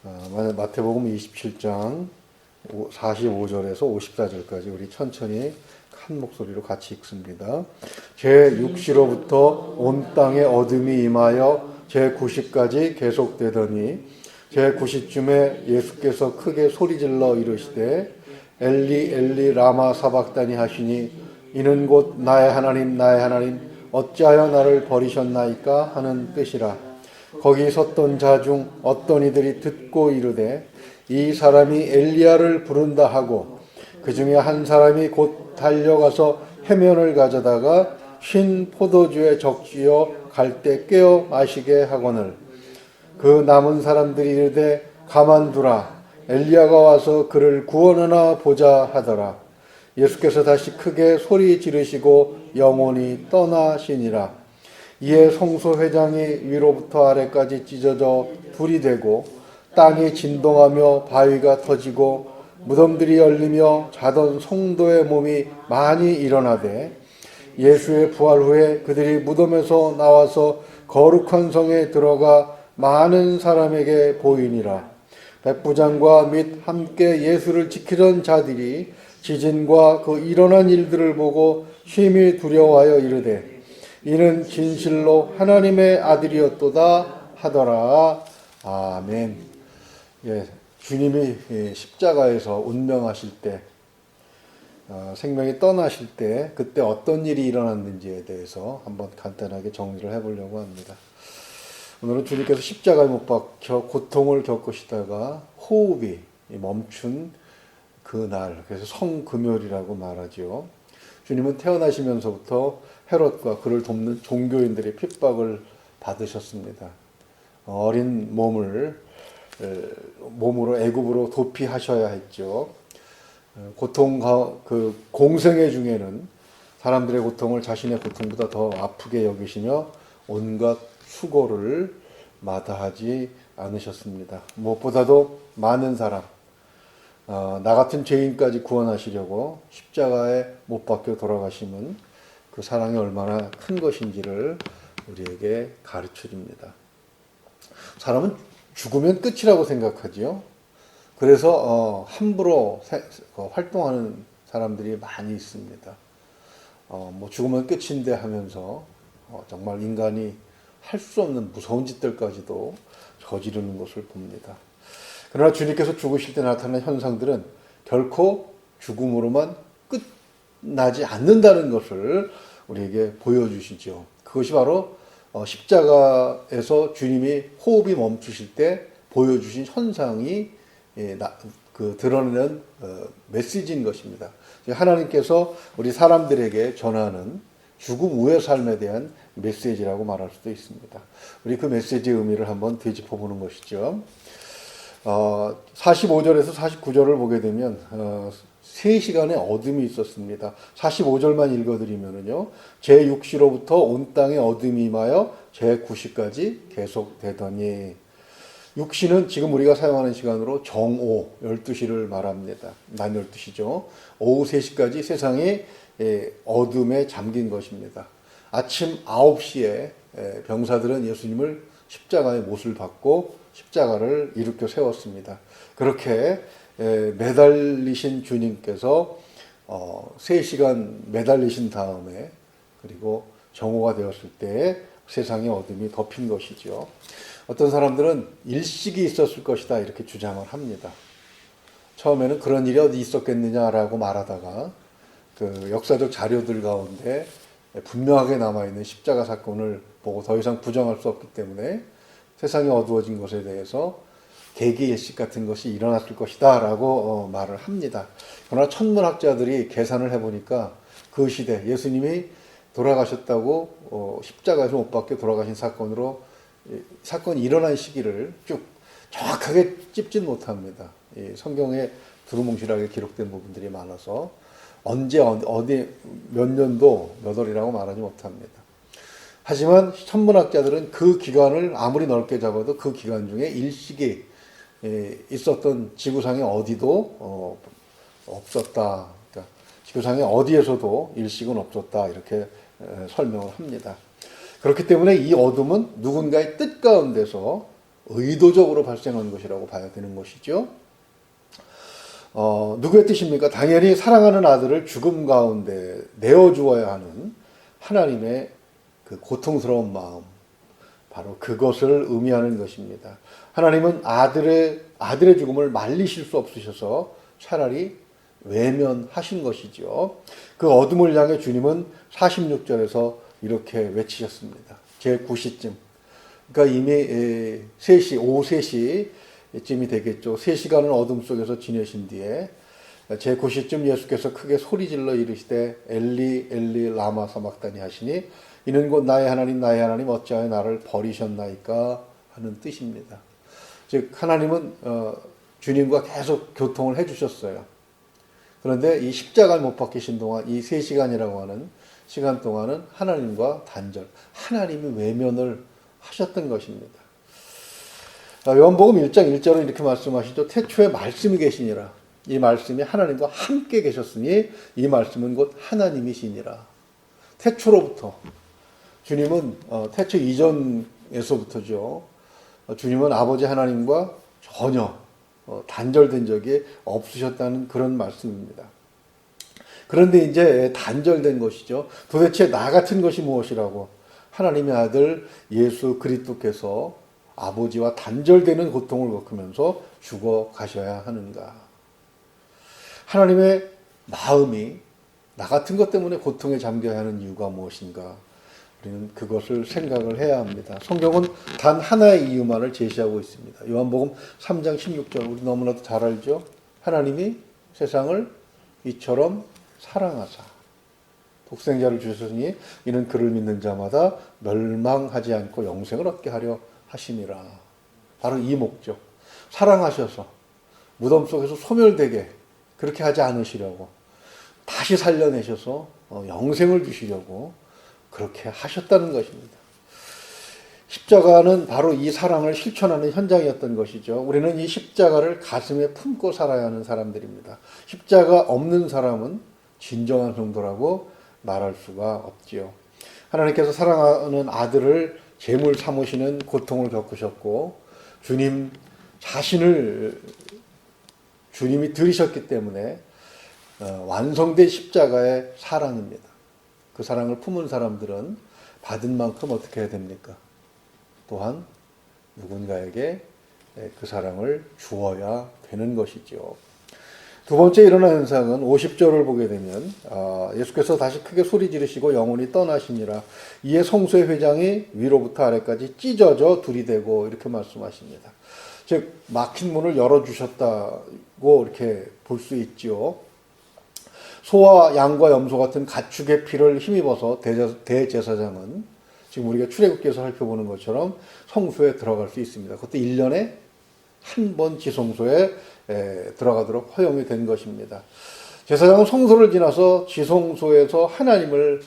마태복음 27장 45절에서 54절까지 우리 천천히 큰 목소리로 같이 읽습니다. 제6시로부터 온 땅에 어둠이 임하여 제9시까지 계속되더니 제9시쯤에 예수께서 크게 소리질러 이르시되 엘리 엘리 라마 사박다니 하시니 이는 곧 나의 하나님 나의 하나님 어찌하여 나를 버리셨나이까 하는 뜻이라. 거기 섰던 자 중 어떤 이들이 듣고 이르되 이 사람이 엘리야를 부른다 하고 그 중에 한 사람이 곧 달려가서 해면을 가져다가 쉰 포도주에 적시어 갈 때 깨어 마시게 하거늘 그 남은 사람들이 이르되 가만두라 엘리야가 와서 그를 구원하나 보자 하더라. 예수께서 다시 크게 소리 지르시고 영원히 떠나시니라. 이에 성소회장이 위로부터 아래까지 찢어져 불이 되고 땅이 진동하며 바위가 터지고 무덤들이 열리며 자던 성도의 몸이 많이 일어나되 예수의 부활 후에 그들이 무덤에서 나와서 거룩한 성에 들어가 많은 사람에게 보이니라. 백부장과 및 함께 예수를 지키던 자들이 지진과 그 일어난 일들을 보고 심히 두려워하여 이르되 이는 진실로 하나님의 아들이었도다 하더라. 아멘. 예, 주님이 십자가에서 운명하실 때, 생명이 떠나실 때 그때 어떤 일이 일어났는지에 대해서 한번 간단하게 정리를 해보려고 합니다. 오늘은 주님께서 십자가에 못 박혀 고통을 겪으시다가 호흡이 멈춘 그날, 그래서 성금요일이라고 말하죠. 주님은 태어나시면서부터 헤롯과 그를 돕는 종교인들의 핍박을 받으셨습니다. 어린 몸으로 애굽으로 도피하셔야 했죠. 그 공생애 중에는 사람들의 고통을 자신의 고통보다 더 아프게 여기시며 온갖 수고를 마다하지 않으셨습니다. 무엇보다도 많은 사람, 나 같은 죄인까지 구원하시려고 십자가에 못 박혀 돌아가심은 그 사랑이 얼마나 큰 것인지를 우리에게 가르쳐 줍니다. 사람은 죽으면 끝이라고 생각하지요. 그래서 함부로 활동하는 사람들이 많이 있습니다. 죽으면 끝인데 하면서 정말 인간이 할 수 없는 무서운 짓들까지도 저지르는 것을 봅니다. 그러나 주님께서 죽으실 때 나타나는 현상들은 결코 죽음으로만 끝나지 않는다는 것을 우리에게 보여주시죠. 그것이 바로 십자가에서 주님이 호흡이 멈추실 때 보여주신 현상이 드러내는 메시지인 것입니다. 하나님께서 우리 사람들에게 전하는 죽음 후의 삶에 대한 메시지라고 말할 수도 있습니다. 우리 그 메시지의 의미를 한번 되짚어 보는 것이죠. 45절에서 49절을 보게 되면 3시간의 어둠이 있었습니다. 45절만 읽어드리면요. 제6시로부터 온 땅에 어둠이 임하여 제9시까지 계속되더니 6시는 지금 우리가 사용하는 시간으로 정오 12시를 말합니다. 낮 12시죠. 오후 3시까지 세상이 어둠에 잠긴 것입니다. 아침 9시에 병사들은 예수님을 십자가에 못을 박고 십자가를 일으켜 세웠습니다. 그렇게 매달리신 주님께서 3시간 매달리신 다음에 그리고 정오가 되었을 때 세상의 어둠이 덮인 것이죠. 어떤 사람들은 일식이 있었을 것이다 이렇게 주장을 합니다. 처음에는 그런 일이 어디 있었겠느냐라고 말하다가 그 역사적 자료들 가운데 분명하게 남아있는 십자가 사건을 보고 더 이상 부정할 수 없기 때문에 세상이 어두워진 것에 대해서 개기일식 같은 것이 일어났을 것이다 라고 말을 합니다. 그러나 천문학자들이 계산을 해보니까 그 시대 예수님이 돌아가셨다고 십자가에서 못 박혀 돌아가신 사건으로 사건이 일어난 시기를 쭉 정확하게 찝진 못합니다. 성경에 두루뭉실하게 기록된 부분들이 많아서 언제 어디 몇 년도 몇 월이라고 말하지 못합니다. 하지만 천문학자들은 그 기간을 아무리 넓게 잡아도 그 기간 중에 일식이 있었던 지구상에 어디도 없었다. 그러니까 지구상에 어디에서도 일식은 없었다. 이렇게 설명을 합니다. 그렇기 때문에 이 어둠은 누군가의 뜻 가운데서 의도적으로 발생한 것이라고 봐야 되는 것이죠. 누구의 뜻입니까? 당연히 사랑하는 아들을 죽음 가운데 내어주어야 하는 하나님의 그 고통스러운 마음, 바로 그것을 의미하는 것입니다. 하나님은 아들의 죽음을 말리실 수 없으셔서 차라리 외면하신 것이죠. 그 어둠을 향해 주님은 46절에서 이렇게 외치셨습니다. 제 9시쯤. 그러니까 이미 3시, 오후 3시쯤이 되겠죠. 3시간은 어둠 속에서 지내신 뒤에 제 9시쯤 예수께서 크게 소리질러 이르시되 엘리 엘리 라마 사박다니 하시니 이는 곧 나의 하나님 어찌하여 나를 버리셨나이까 하는 뜻입니다. 즉 하나님은 주님과 계속 교통을 해주셨어요. 그런데 이 십자가를 못 박히신 동안 이 3시간이라고 하는 시간 동안은 하나님과 단절, 하나님이 외면을 하셨던 것입니다. 요한복음 1장 1절은 이렇게 말씀하시죠. 태초에 말씀이 계시니라. 이 말씀이 하나님과 함께 계셨으니 이 말씀은 곧 하나님이시니라. 태초로부터 주님은 태초 이전에서부터죠. 주님은 아버지 하나님과 전혀 단절된 적이 없으셨다는 그런 말씀입니다. 그런데 이제 단절된 것이죠. 도대체 나 같은 것이 무엇이라고 하나님의 아들 예수 그리스도께서 아버지와 단절되는 고통을 겪으면서 죽어 가셔야 하는가. 하나님의 마음이 나 같은 것 때문에 고통에 잠겨야 하는 이유가 무엇인가. 우리는 그것을 생각을 해야 합니다. 성경은 단 하나의 이유만을 제시하고 있습니다. 요한복음 3장 16절 우리 너무나도 잘 알죠. 하나님이 세상을 이처럼 사랑하사 독생자를 주셨으니 이는 그를 믿는 자마다 멸망하지 않고 영생을 얻게 하려 하시니라. 바로 이 목적. 사랑하셔서 무덤 속에서 소멸되게 그렇게 하지 않으시려고 다시 살려내셔서 영생을 주시려고 그렇게 하셨다는 것입니다. 십자가는 바로 이 사랑을 실천하는 현장이었던 것이죠. 우리는 이 십자가를 가슴에 품고 살아야 하는 사람들입니다. 십자가 없는 사람은 진정한 성도라고 말할 수가 없지요. 하나님께서 사랑하는 아들을 제물 삼으시는 고통을 겪으셨고 주님 자신을 주님이 들이셨기 때문에 완성된 십자가의 사랑입니다. 그 사랑을 품은 사람들은 받은 만큼 어떻게 해야 됩니까? 또한 누군가에게 그 사랑을 주어야 되는 것이죠. 두 번째 일어난 현상은 50절을 보게 되면 예수께서 다시 크게 소리 지르시고 영혼이 떠나시니라. 이에 성소의 회장이 위로부터 아래까지 찢어져 둘이되고 이렇게 말씀하십니다. 즉 막힌 문을 열어주셨다고 이렇게 볼 수 있죠. 소와 양과 염소 같은 가축의 피를 힘입어서 대제사장은 지금 우리가 출애굽기에서 살펴보는 것처럼 성소에 들어갈 수 있습니다. 그것도 1년에 한 번 지성소에 들어가도록 허용이 된 것입니다. 제사장은 성소를 지나서 지성소에서 하나님을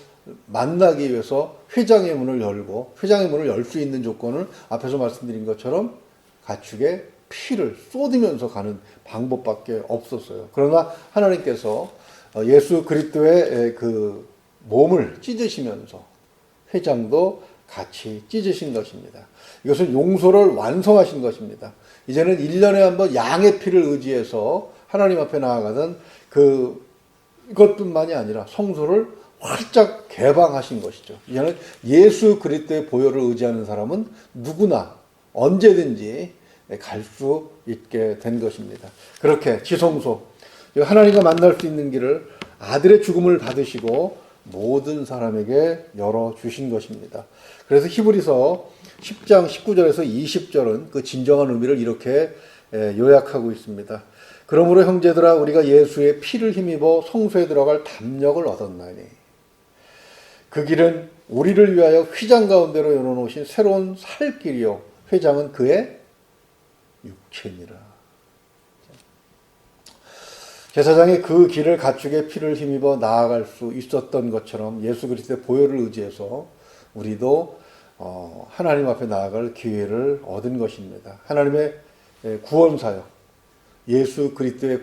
만나기 위해서 회장의 문을 열고 회장의 문을 열 수 있는 조건은 앞에서 말씀드린 것처럼 가축의 피를 쏟으면서 가는 방법밖에 없었어요. 그러나 하나님께서 예수 그리스도의 그 몸을 찢으시면서 회장도 같이 찢으신 것입니다. 이것은 용서를 완성하신 것입니다. 이제는 1년에 한 번 양의 피를 의지해서 하나님 앞에 나아가던 그것뿐만이 아니라 성소를 활짝 개방하신 것이죠. 이제는 예수 그리스도의 보혈을 의지하는 사람은 누구나 언제든지 갈 수 있게 된 것입니다. 그렇게 지성소, 하나님과 만날 수 있는 길을 아들의 죽음을 받으시고 모든 사람에게 열어주신 것입니다. 그래서 히브리서 10장 19절에서 20절은 그 진정한 의미를 이렇게 요약하고 있습니다. 그러므로 형제들아 우리가 예수의 피를 힘입어 성소에 들어갈 담력을 얻었나니 그 길은 우리를 위하여 휘장 가운데로 열어놓으신 새로운 살 길이요 회장은 그의 육체니라. 제사장이 그 길을 가축의 피를 힘입어 나아갈 수 있었던 것처럼 예수 그리스도의 보혈을 의지해서 우리도 하나님 앞에 나아갈 기회를 얻은 것입니다. 하나님의 구원 사역, 예수 그리스도의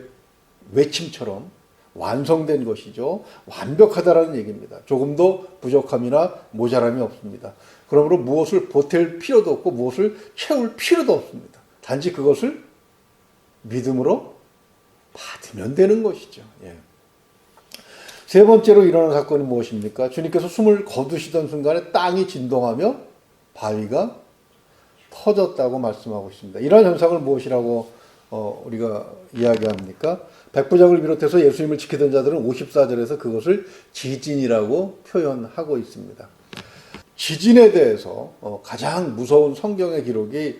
외침처럼 완성된 것이죠. 완벽하다라는 얘기입니다. 조금도 부족함이나 모자람이 없습니다. 그러므로 무엇을 보탤 필요도 없고 무엇을 채울 필요도 없습니다. 단지 그것을 믿음으로 받으면 되는 것이죠. 예. 세 번째로 일어난 사건이 무엇입니까? 주님께서 숨을 거두시던 순간에 땅이 진동하며 바위가 터졌다고 말씀하고 있습니다. 이러한 현상을 무엇이라고 우리가 이야기합니까? 백부장을 비롯해서 예수님을 지키던 자들은 54절에서 그것을 지진이라고 표현하고 있습니다. 지진에 대해서 가장 무서운 성경의 기록이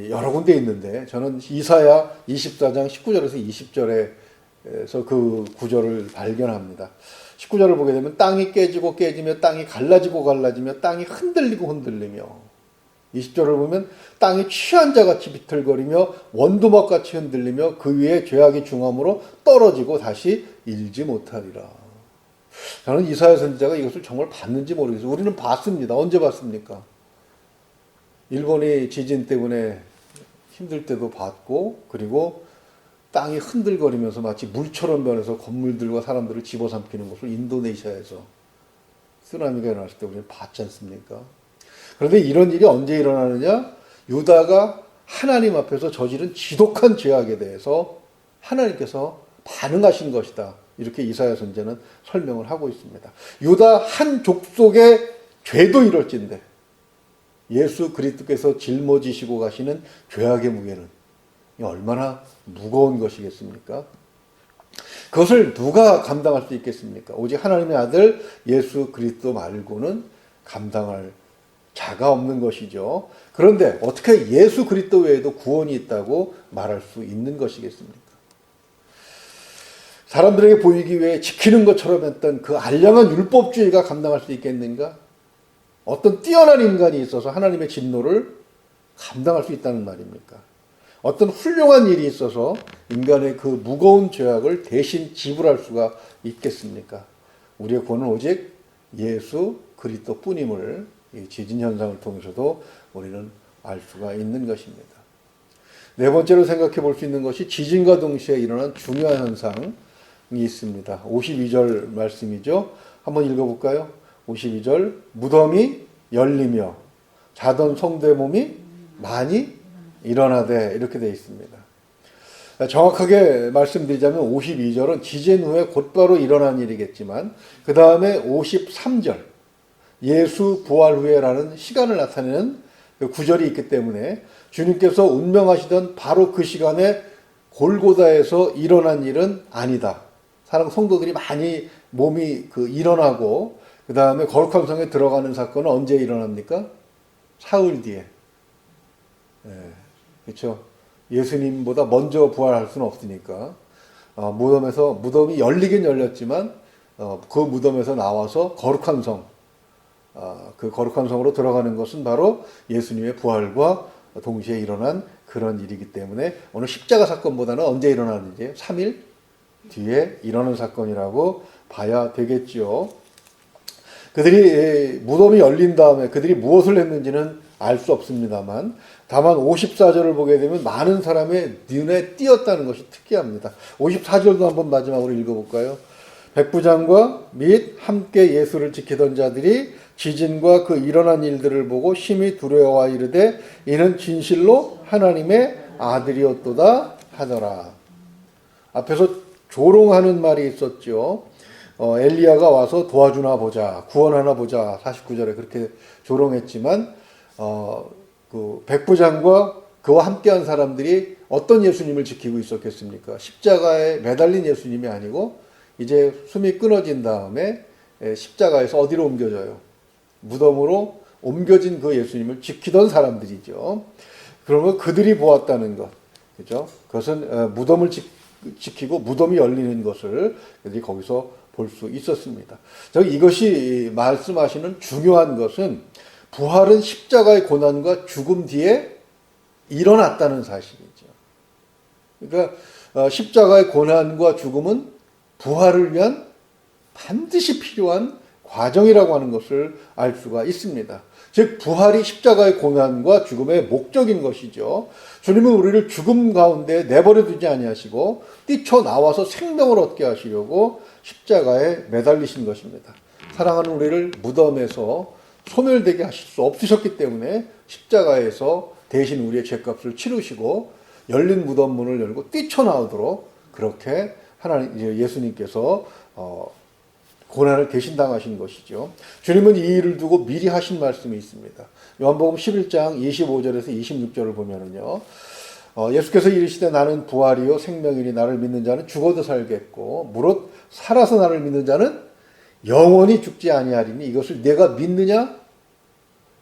여러 군데 있는데 저는 이사야 24장 19절에서 20절에서 그 구절을 발견합니다. 19절을 보게 되면 땅이 깨지고 깨지며 땅이 갈라지고 갈라지며 땅이 흔들리고 흔들리며 20절을 보면 땅이 취한 자같이 비틀거리며 원두막같이 흔들리며 그 위에 죄악이 중함으로 떨어지고 다시 일지 못하리라. 저는 이사야 선지자가 이것을 정말 봤는지 모르겠어요. 우리는 봤습니다. 언제 봤습니까? 일본이 지진 때문에 힘들 때도 봤고 그리고 땅이 흔들거리면서 마치 물처럼 변해서 건물들과 사람들을 집어삼키는 것을 인도네시아에서 쓰나미가 일어났을 때 우리는 봤지 않습니까? 그런데 이런 일이 언제 일어나느냐? 유다가 하나님 앞에서 저지른 지독한 죄악에 대해서 하나님께서 반응하신 것이다. 이렇게 이사야 선지자는 설명을 하고 있습니다. 유다 한 족속의 죄도 이럴진데 예수 그리스도께서 짊어지시고 가시는 죄악의 무게는 얼마나 무거운 것이겠습니까? 그것을 누가 감당할 수 있겠습니까? 오직 하나님의 아들 예수 그리스도 말고는 감당할 자가 없는 것이죠. 그런데 어떻게 예수 그리스도 외에도 구원이 있다고 말할 수 있는 것이겠습니까? 사람들에게 보이기 위해 지키는 것처럼 했던 그 알량한 율법주의가 감당할 수 있겠는가? 어떤 뛰어난 인간이 있어서 하나님의 진노를 감당할 수 있다는 말입니까? 어떤 훌륭한 일이 있어서 인간의 그 무거운 죄악을 대신 지불할 수가 있겠습니까? 우리의 구원은 오직 예수 그리스도 뿐임을 이 지진 현상을 통해서도 우리는 알 수가 있는 것입니다. 네 번째로 생각해 볼 수 있는 것이 지진과 동시에 일어난 중요한 현상이 있습니다. 52절 말씀이죠. 한번 읽어볼까요? 52절 무덤이 열리며 자던 성도의 몸이 많이 일어나되 이렇게 되어 있습니다. 정확하게 말씀드리자면 52절은 지진 후에 곧바로 일어난 일이겠지만 그 다음에 53절 예수 부활 후에라는 시간을 나타내는 구절이 있기 때문에 주님께서 운명하시던 바로 그 시간에 골고다에서 일어난 일은 아니다. 사랑 성도들이 많이 몸이 일어나고 그 다음에 거룩한 성에 들어가는 사건은 언제 일어납니까? 사흘 뒤에. 그렇죠. 예수님보다 먼저 부활할 수는 없으니까 무덤이 열리긴 열렸지만 그 무덤에서 나와서 거룩한 성, 그 거룩한 성으로 들어가는 것은 바로 예수님의 부활과 동시에 일어난 그런 일이기 때문에 오늘 십자가 사건보다는 언제 일어나는지 3일 뒤에 일어난 사건이라고 봐야 되겠죠. 그들이 무덤이 열린 다음에 그들이 무엇을 했는지는 알 수 없습니다만 다만 54절을 보게 되면 많은 사람의 눈에 띄었다는 것이 특이합니다. 54절도 한번 마지막으로 읽어볼까요? 백부장과 및 함께 예수를 지키던 자들이 지진과 그 일어난 일들을 보고 심히 두려워하 이르되 이는 진실로 하나님의 아들이었도다 하더라. 앞에서 조롱하는 말이 있었죠. 엘리야가 와서 도와주나 보자, 구원하나 보자. 49절에 그렇게 조롱했지만 그 백부장과 그와 함께한 사람들이 어떤 예수님을 지키고 있었겠습니까? 십자가에 매달린 예수님이 아니고 이제 숨이 끊어진 다음에 십자가에서 어디로 옮겨져요? 무덤으로 옮겨진 그 예수님을 지키던 사람들이죠. 그러면 그들이 보았다는 것, 그죠? 그것은 무덤을 지키고 무덤이 열리는 것을 그들이 거기서 볼 수 있었습니다. 이것이 말씀하시는 중요한 것은 부활은 십자가의 고난과 죽음 뒤에 일어났다는 사실이죠. 그러니까 십자가의 고난과 죽음은 부활을 위한 반드시 필요한 과정이라고 하는 것을 알 수가 있습니다. 즉 부활이 십자가의 고난과 죽음의 목적인 것이죠. 주님은 우리를 죽음 가운데 내버려 두지 아니하시고 뛰쳐나와서 생명을 얻게 하시려고 십자가에 매달리신 것입니다. 사랑하는 우리를 무덤에서 소멸되게 하실 수 없으셨기 때문에 십자가에서 대신 우리의 죄값을 치르시고 열린 무덤 문을 열고 뛰쳐나오도록 그렇게 하나님 예수님께서 고난을 대신 당하신 것이죠. 주님은 이 일을 두고 미리 하신 말씀이 있습니다. 요한복음 11장 25절에서 26절을 보면은요. 예수께서 이르시되 나는 부활이요 생명이니 나를 믿는 자는 죽어도 살겠고 무릇 살아서 나를 믿는 자는 영원히 죽지 아니하리니 이것을 내가 믿느냐?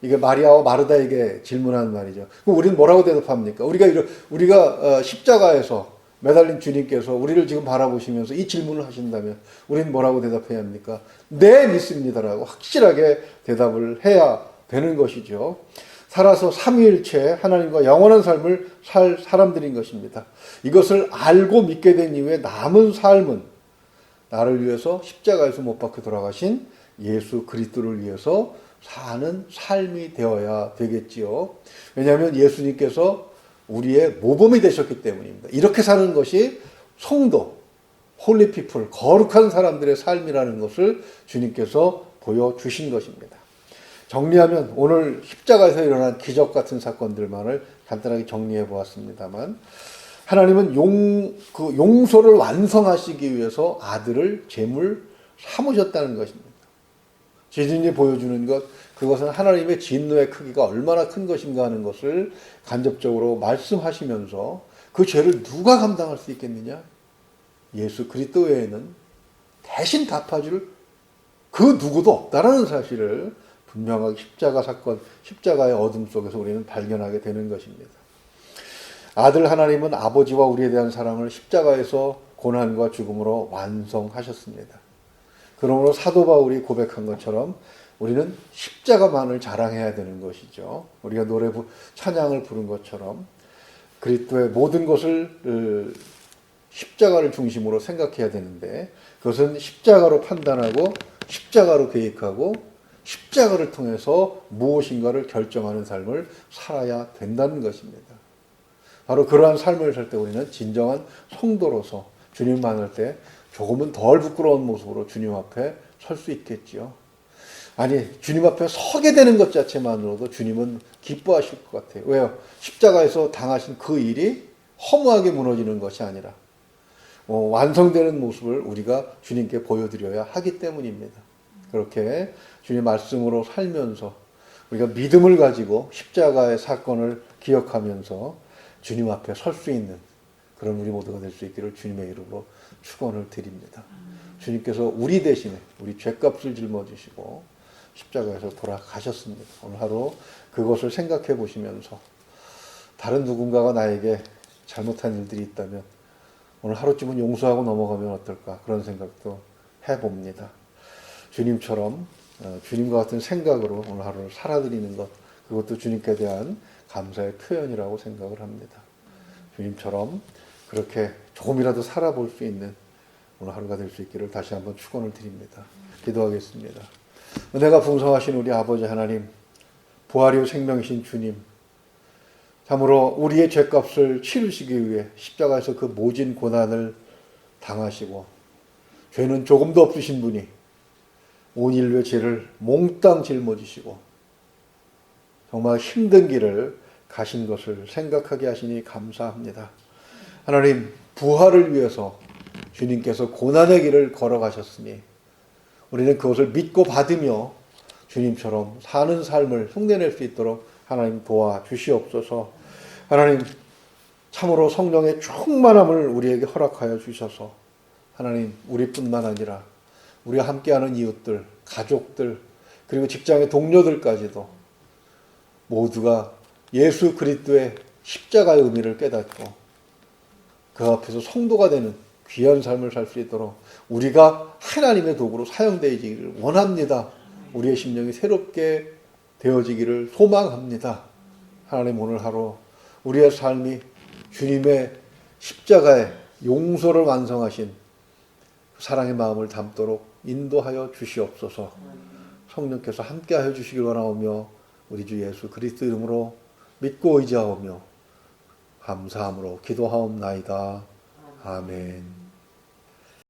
이게 마리아와 마르다에게 질문하는 말이죠. 그럼 우리는 뭐라고 대답합니까? 우리가 십자가에서 매달린 주님께서 우리를 지금 바라보시면서 이 질문을 하신다면 우리는 뭐라고 대답해야 합니까? 네, 믿습니다라고 확실하게 대답을 해야 되는 것이죠. 살아서 삼위일체 하나님과 영원한 삶을 살 사람들인 것입니다. 이것을 알고 믿게 된 이후에 남은 삶은 나를 위해서 십자가에서 못 박혀 돌아가신 예수 그리스도를 위해서 사는 삶이 되어야 되겠지요. 왜냐하면 예수님께서 우리의 모범이 되셨기 때문입니다. 이렇게 사는 것이 성도, 홀리 피플, 거룩한 사람들의 삶이라는 것을 주님께서 보여주신 것입니다. 정리하면 오늘 십자가에서 일어난 기적 같은 사건들만을 간단하게 정리해 보았습니다만 하나님은 용서를 완성하시기 위해서 아들을 제물 삼으셨다는 것입니다. 지진이 보여주는 것, 그것은 하나님의 진노의 크기가 얼마나 큰 것인가 하는 것을 간접적으로 말씀하시면서 그 죄를 누가 감당할 수 있겠느냐? 예수 그리스도 외에는 대신 갚아줄 그 누구도 없다라는 사실을 분명하게 십자가 사건, 십자가의 어둠 속에서 우리는 발견하게 되는 것입니다. 아들 하나님은 아버지와 우리에 대한 사랑을 십자가에서 고난과 죽음으로 완성하셨습니다. 그러므로 사도 바울이 고백한 것처럼 우리는 십자가만을 자랑해야 되는 것이죠. 우리가 찬양을 부른 것처럼 그리스도의 모든 것을 십자가를 중심으로 생각해야 되는데 그것은 십자가로 판단하고 십자가로 계획하고 십자가를 통해서 무엇인가를 결정하는 삶을 살아야 된다는 것입니다. 바로 그러한 삶을 살 때 우리는 진정한 성도로서 주님 만날 때 조금은 덜 부끄러운 모습으로 주님 앞에 설 수 있겠지요. 아니 주님 앞에 서게 되는 것 자체만으로도 주님은 기뻐하실 것 같아요. 왜요? 십자가에서 당하신 그 일이 허무하게 무너지는 것이 아니라 완성되는 모습을 우리가 주님께 보여드려야 하기 때문입니다. 그렇게 주님 말씀으로 살면서 우리가 믿음을 가지고 십자가의 사건을 기억하면서 주님 앞에 설 수 있는 그런 우리 모두가 될 수 있기를 주님의 이름으로 축원을 드립니다. 주님께서 우리 대신에 우리 죄값을 짊어지시고 십자가에서 돌아가셨습니다. 오늘 하루 그것을 생각해 보시면서 다른 누군가가 나에게 잘못한 일들이 있다면 오늘 하루쯤은 용서하고 넘어가면 어떨까 그런 생각도 해봅니다. 주님처럼 주님과 같은 생각으로 오늘 하루를 살아드리는 것 그것도 주님께 대한 감사의 표현이라고 생각을 합니다. 주님처럼 그렇게 조금이라도 살아볼 수 있는 오늘 하루가 될 수 있기를 다시 한번 축원을 드립니다. 기도하겠습니다. 은혜가 풍성하신 우리 아버지 하나님, 부활이요 생명이신 주님, 참으로 우리의 죄값을 치르시기 위해 십자가에서 그 모진 고난을 당하시고 죄는 조금도 없으신 분이 온 인류의 죄를 몽땅 짊어지시고 정말 힘든 길을 가신 것을 생각하게 하시니 감사합니다. 하나님, 부활을 위해서 주님께서 고난의 길을 걸어가셨으니 우리는 그것을 믿고 받으며 주님처럼 사는 삶을 흉내낼 수 있도록 하나님 도와주시옵소서. 하나님, 참으로 성령의 충만함을 우리에게 허락하여 주셔서 하나님, 우리뿐만 아니라 우리와 함께하는 이웃들, 가족들, 그리고 직장의 동료들까지도 모두가 예수 그리스도의 십자가의 의미를 깨닫고 그 앞에서 성도가 되는 귀한 삶을 살 수 있도록 우리가 하나님의 도구로 사용되어지기를 원합니다. 우리의 심령이 새롭게 되어지기를 소망합니다. 하나님, 오늘 하루 우리의 삶이 주님의 십자가의 용서를 완성하신 사랑의 마음을 담도록 인도하여 주시옵소서. 성령께서 함께하여 주시길 원하오며 우리 주 예수 그리스도 이름으로 믿고 의지하오며 감사함으로 기도하옵나이다. 아멘.